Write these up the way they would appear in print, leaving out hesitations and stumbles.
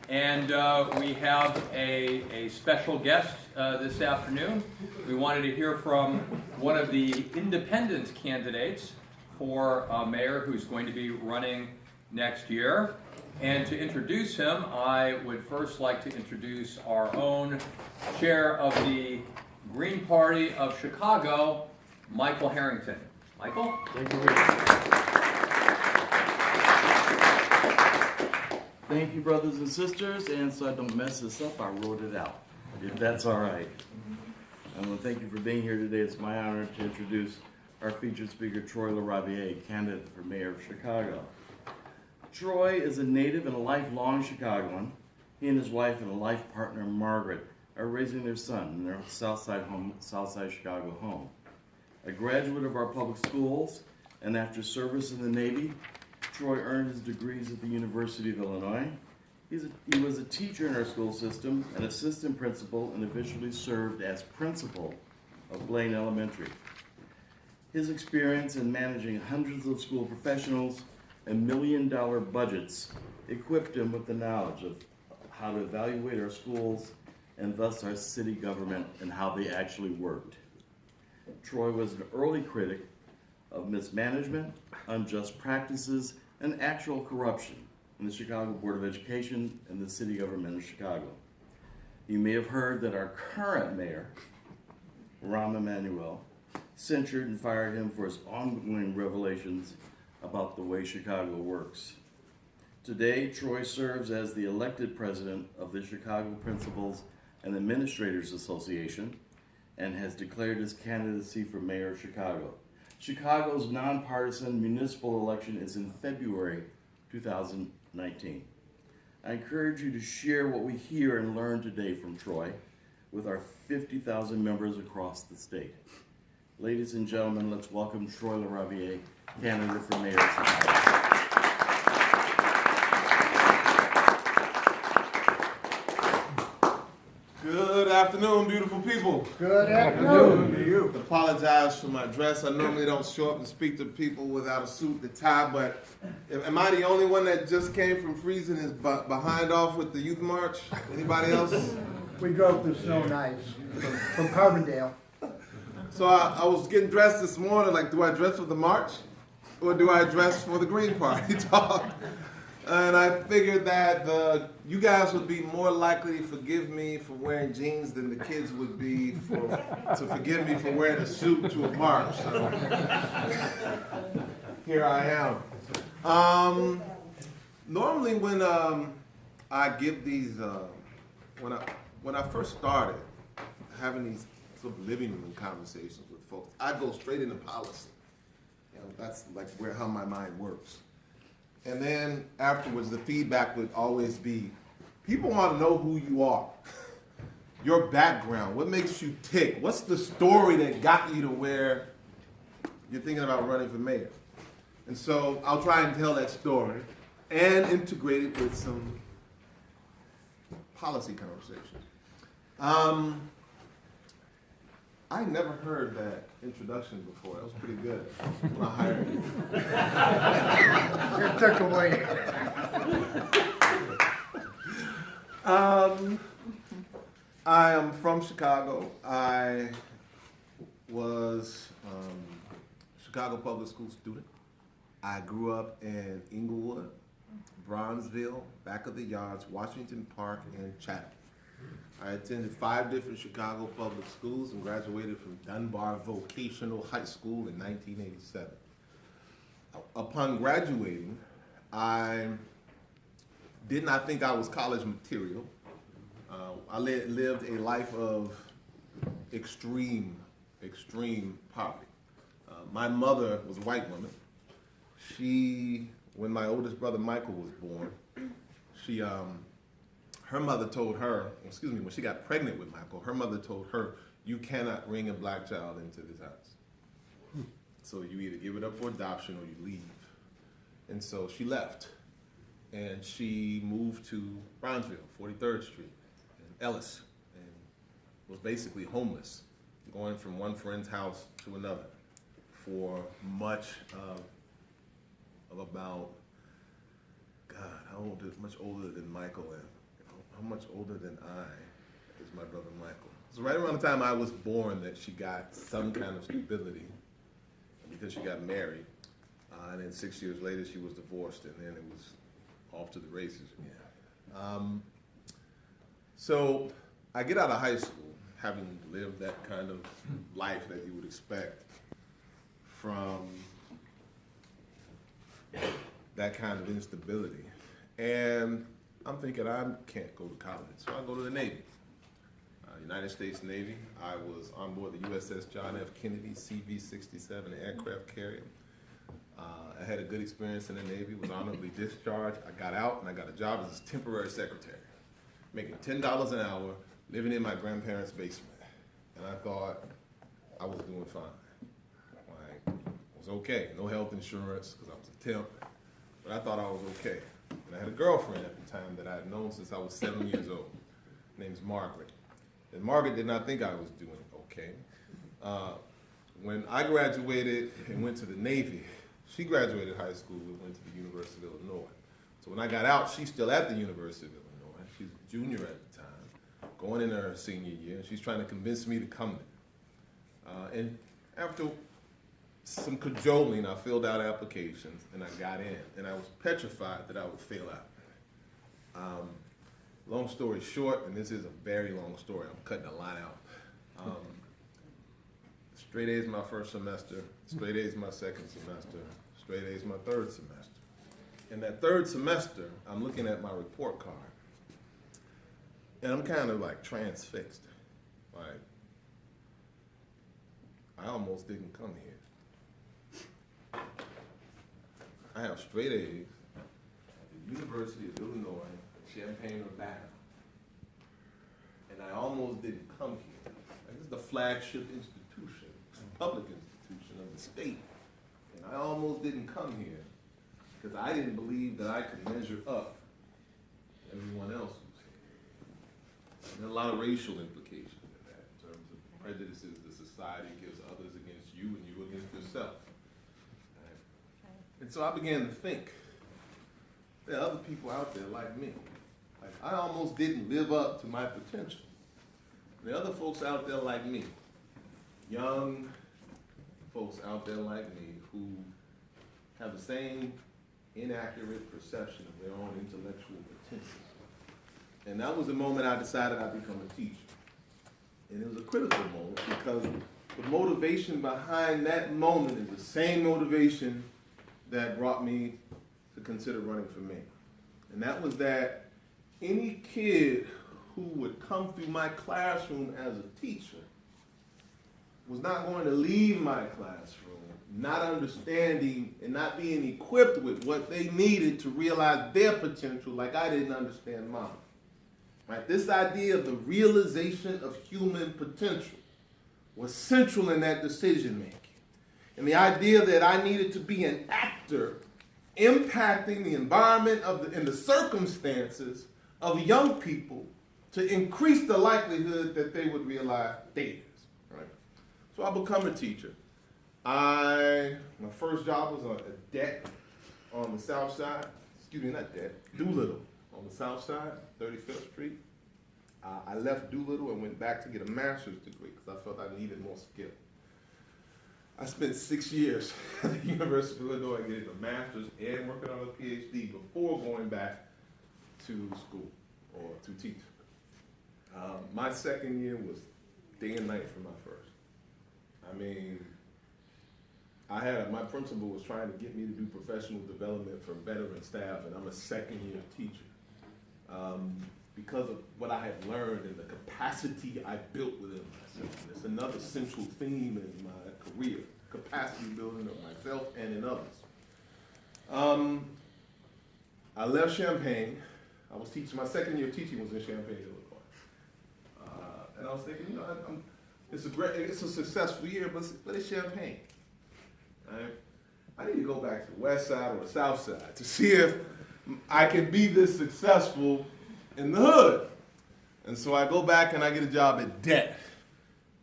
And we have a special guest this afternoon. We wanted to hear from one of the independent candidates for mayor who's going to be running next year. And to introduce him, I would first like to introduce our own chair of the Green Party of Chicago, Michael Harrington. Michael? Thank you. Thank you, brothers and sisters. And so I don't mess this up, I wrote it out, if that's all right. I want to thank you for being here today. It's my honor to introduce our featured speaker, Troy Laraviere, candidate for mayor of Chicago. Troy is a native and a lifelong Chicagoan. He and his wife and a life partner, Margaret, are raising their son in their Southside Chicago home. A graduate of our public schools, and after service in the Navy, Troy earned his degrees at the University of Illinois. He was a teacher in our school system, an assistant principal, and eventually served as principal of Blaine Elementary. His experience in managing hundreds of school professionals and million-dollar budgets equipped him with the knowledge of how to evaluate our schools and thus our city government and how they actually worked. Troy was an early critic of mismanagement, unjust practices, and actual corruption in the Chicago Board of Education and the city government of Chicago. You may have heard that our current mayor, Rahm Emanuel, censured and fired him for his ongoing revelations about the way Chicago works. Today, Troy serves as the elected president of the Chicago Principals and Administrators Association and has declared his candidacy for mayor of Chicago. Chicago's nonpartisan municipal election is in February 2019. I encourage you to share what we hear and learn today from Troy with our 50,000 members across the state. Ladies and gentlemen, let's welcome Troy Laraviere, candidate for mayor of Chicago. Good afternoon, beautiful people. Good afternoon to you. Apologize for my dress. I normally don't show up and speak to people without a suit and tie, but am I the only one that just came from freezing his behind off with the youth march? Anybody else? We drove through snow and ice from Carbondale. So I was getting dressed this morning, like, do I dress for the march or do I dress for the Green Party talk? And I figured that you guys would be more likely to forgive me for wearing jeans than the kids would be to forgive me for wearing a suit to a march. So here I am. Normally when I give these, when I first started having these sort of living room conversations with folks, I go straight into policy. You know, that's like how my mind works. And then afterwards, the feedback would always be, people want to know who you are, your background, what makes you tick, what's the story that got you to where you're thinking about running for mayor. And so I'll try and tell that story and integrate it with some policy conversation. I never heard that introduction before. That was pretty good when I hired you. It took away. I am from Chicago. I was a Chicago public school student. I grew up in Inglewood, Bronzeville, Back of the Yards, Washington Park, and Chatham. I attended 5 different Chicago public schools and graduated from Dunbar Vocational High School in 1987. Upon graduating, I did not think I was college material. I lived a life of extreme poverty. My mother was a white woman. When my oldest brother Michael was born, her mother told her, when she got pregnant with Michael, her mother told her, you cannot bring a black child into this house. So you either give it up for adoption or you leave. And so she left. And she moved to Bronzeville, 43rd Street, and Ellis, and was basically homeless, going from one friend's house to another for much of about, God, much older than Michael how much older than I is my brother Michael. So right around the time I was born that she got some kind of stability because she got married. And then 6 years later she was divorced, and then it was off to the races again. So I get out of high school having lived that kind of life that you would expect from that kind of instability. And I'm thinking I can't go to college, so I go to the Navy. United States Navy. I was on board the USS John F. Kennedy CV-67, an aircraft carrier. I had a good experience in the Navy, was honorably discharged. I got out and I got a job as a temporary secretary, making $10 an hour, living in my grandparents' basement. And I thought I was doing fine. Like, it was okay. No health insurance because I was a temp, but I thought I was okay. And I had a girlfriend at the time that I had known since I was 7 years old. Her name's Margaret. And Margaret did not think I was doing okay. When I graduated and went to the Navy, she graduated high school and went to the University of Illinois. So when I got out, she's still at the University of Illinois. She's a junior at the time, going into her senior year, and she's trying to convince me to come there. And after some cajoling, I filled out applications and I got in, and I was petrified that I would fail out. Long story short, and this is a very long story, I'm cutting a lot out. Straight A's my first semester, straight A's my second semester, straight A's my third semester. In that third semester, I'm looking at my report card, and I'm kind of like transfixed. Like, I almost didn't come here. I have straight A's at the University of Illinois, Champaign-Urbana, and I almost didn't come here. Like, this is the flagship institution, public institution of the state, and I almost didn't come here because I didn't believe that I could measure up to everyone else who's here. And there are a lot of racial implications in that, in terms of prejudices the society gives others against you and you against yourself. Right? And so I began to think, there are other people out there like me. Like, I almost didn't live up to my potential. There are other folks out there like me, young folks out there like me who have the same inaccurate perception of their own intellectual potential. And that was the moment I decided I'd become a teacher. And it was a critical moment because the motivation behind that moment is the same motivation that brought me to consider running for mayor. And that was that any kid who would come through my classroom as a teacher was not going to leave my classroom not understanding and not being equipped with what they needed to realize their potential like I didn't understand mine. Right? This idea of the realization of human potential was central in that decision making. And the idea that I needed to be an actor impacting the environment and the circumstances of young people to increase the likelihood that they would realize theirs. Right? So I become a teacher. My first job was on a deck on the south side, not deck, Doolittle on the south side, 35th Street. I left Doolittle and went back to get a master's degree because I felt I needed more skill. I spent 6 years at the University of Illinois getting a master's and working on a PhD before going back to school or to teach. My second year was day and night from my first. I mean, my principal was trying to get me to do professional development for veteran staff, and I'm a second year teacher. Because of what I had learned and the capacity I built within myself. And it's another central theme in my career, capacity building of myself and in others. I left Champaign. I was teaching, my second year of teaching was in Champaign, Illinois. And I was thinking, it's a successful year, but it's Champaign. Right? I need to go back to the west side or the south side to see if I can be this successful in the hood. And so I go back and I get a job at DET.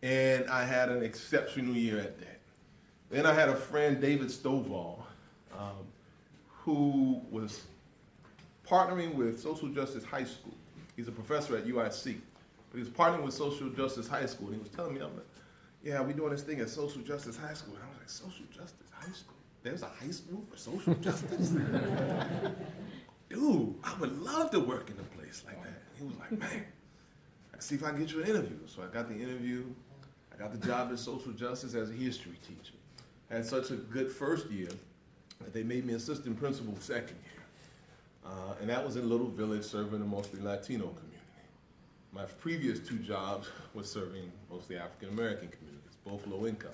And I had an exceptional year at DET. Then I had a friend, David Stovall, who was partnering with Social Justice High School. He's a professor at UIC. But he was partnering with Social Justice High School, and he was telling me, I'm like, yeah, we're doing this thing at Social Justice High School. And I was like, Social Justice High School? There's a high school for social justice? Dude, I would love to work in a place like that. He was like, man, I see if I can get you an interview. So I got the interview. I got the job at Social Justice as a history teacher. I had such a good first year that they made me assistant principal second year. And that was in Little Village, serving a mostly Latino community. My previous 2 jobs was serving mostly African American communities, both low income.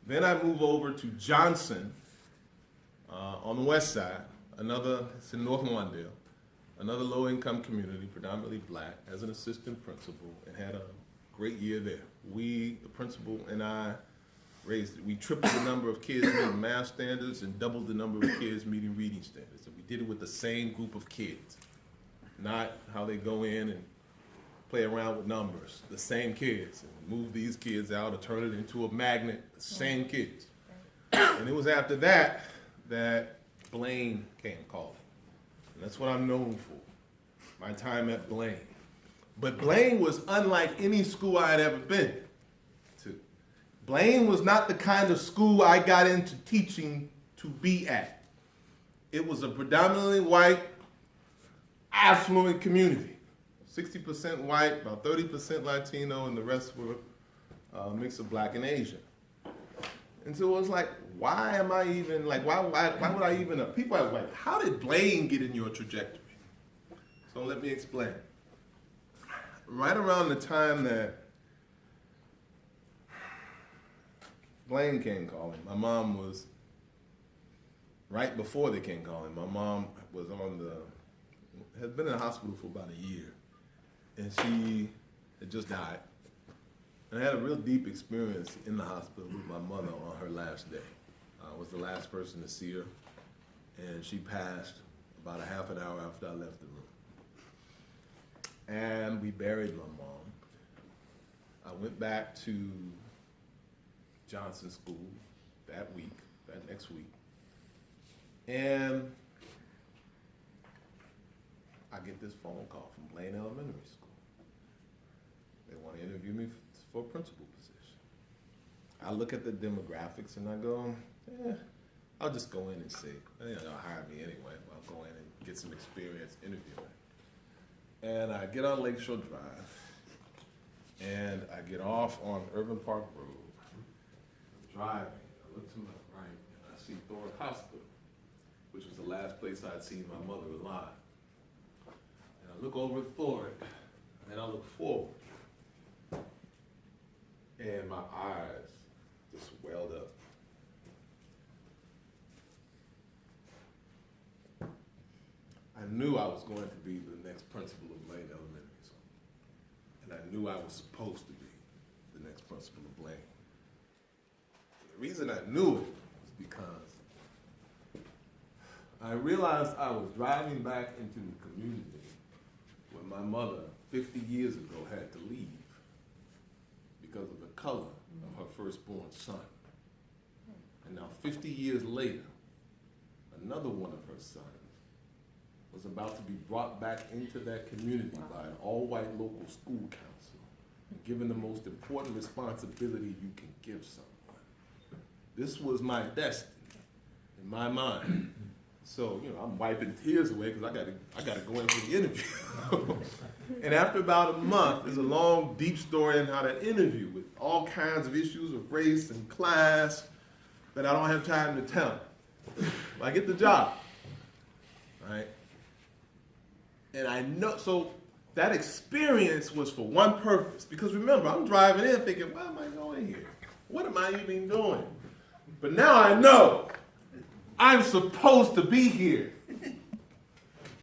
Then I moved over to Johnson on the west side, it's in North Wandale, another low income community, predominantly black, as an assistant principal, and had a great year there. The principal and I, we tripled the number of kids meeting math standards and doubled the number of kids meeting reading standards. And we did it with the same group of kids, not how they go in and play around with numbers. The same kids, and move these kids out or turn it into a magnet. The same kids. And it was after that that Blaine came calling. And that's what I'm known for, my time at Blaine. But Blaine was unlike any school I had ever been to. Blaine was not the kind of school I got into teaching to be at. It was a predominantly white, affluent community. 60% white, about 30% Latino, and the rest were a mix of black and Asian. And so it was like, why am I even, like, why would I even, people are like, how did Blaine get in your trajectory? So let me explain. Right around the time that Blaine came calling, my mom was, right before they came calling, my mom was had been in the hospital for about a year. And she had just died. And I had a real deep experience in the hospital with my mother on her last day. I was the last person to see her, and she passed about a half an hour after I left the room. And we buried my mom. I went back to Johnson School that next week. And I get this phone call from Blaine Elementary School. They want to interview me for a principal position. I look at the demographics and I go, I'll just go in and see. They'll hire me anyway. I'll go in and get some experience interviewing. And I get on Lakeshore Drive, and I get off on Urban Park Road. I'm driving. I look to my right, and I see Thorpe Hospital, which was the last place I'd seen my mother alive. And I look over at Thorpe, and I look forward. And my eyes just welled up. I knew I was going to be the next principal of Blaine Elementary School. And I knew I was supposed to be the next principal of Blaine. The reason I knew it was because I realized I was driving back into the community when my mother, 50 years ago, had to leave because of the color of her firstborn son. And now 50 years later, another one of her sons was about to be brought back into that community by an all-white local school council, and given the most important responsibility you can give someone. This was my destiny, in my mind. So, I'm wiping tears away because I gotta go in for the interview. And after about a month, there's a long, deep story in how that interview with all kinds of issues of race and class that I don't have time to tell. But I get the job, right? And I know, so that experience was for one purpose. Because remember, I'm driving in thinking, why am I going here? What am I even doing? But now I know I'm supposed to be here.